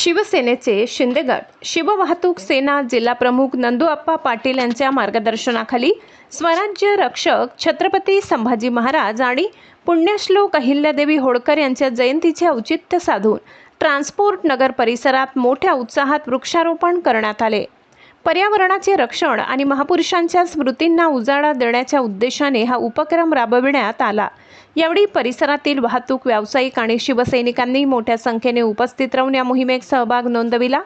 शिवसेनेचे शिंदेगड शिववाहतूक सेना जिल्हाप्रमुख नंदूअप्पा पाटील यांच्या मार्गदर्शनाखाली स्वराज्य रक्षक छत्रपती संभाजी महाराज आणि पुण्यश्लोक अहिल्यादेवी होळकर यांच्या जयंतीचे औचित्य साधून ट्रान्सपोर्ट नगर परिसरात मोठ्या उत्साहात वृक्षारोपण करण्यात आले। पर्यावरणाचे रक्षण आणि महापुरुषांच्या स्मृतींना उजाळा देण्याच्या उद्देशाने हा उपक्रम राबविण्यात आला। यावेळी परिसरातील वाहतूक व्यावसायिक आणि शिवसैनिकांनी मोठ्या संख्येने उपस्थित राहून या मोहिमेत सहभाग नोंदविला।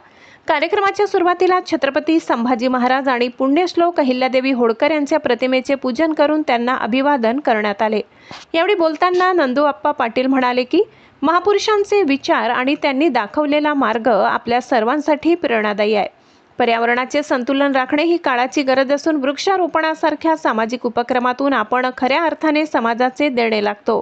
कार्यक्रमाच्या सुरुवातीला छत्रपती संभाजी महाराज आणि पुण्यश्लोक अहिल्यादेवी होळकर यांच्या प्रतिमेचे पूजन करून त्यांना अभिवादन करण्यात आले। यावेळी बोलताना नंदूअप्पा पाटील म्हणाले की महापुरुषांचे विचार आणि त्यांनी दाखवलेला मार्ग आपल्या सर्वांसाठी प्रेरणादायी आहे। पर्यावरणाचे संतुलन राखणे ही काळाची गरज असून वृक्षारोपणासारख्या सामाजिक उपक्रमातून आपण खऱ्या अर्थाने समाजाचे देणे लागतो।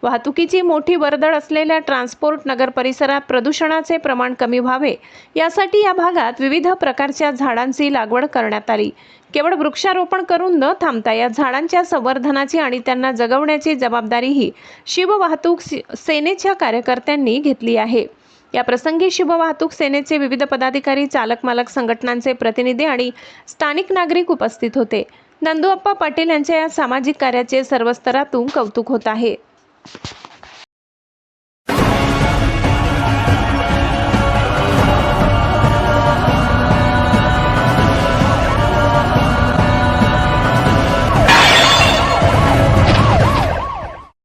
वाहतुकीची मोठी वर्दळ असलेल्या ट्रान्सपोर्ट नगर परिसरात प्रदूषणाचे प्रमाण कमी व्हावे यासाठी या भागात विविध प्रकारच्या झाडांची लागवड करण्यात आली। केवळ वृक्षारोपण करून न थांबता या झाडांच्या संवर्धनाची आणि त्यांना जगवण्याची जबाबदारीही शिववाहतूक सेनेच्या कार्यकर्त्यांनी घेतली आहे। या प्रसंगी शिववाहतूक सेनेचे विविध पदाधिकारी, चालक मालक संघटनांचे प्रतिनिधी आणि स्थानिक नागरिक उपस्थित होते। नंदूअप्पा पाटील यांच्या या सामाजिक कार्याचे सर्व स्तरातून कौतुक होत आहे।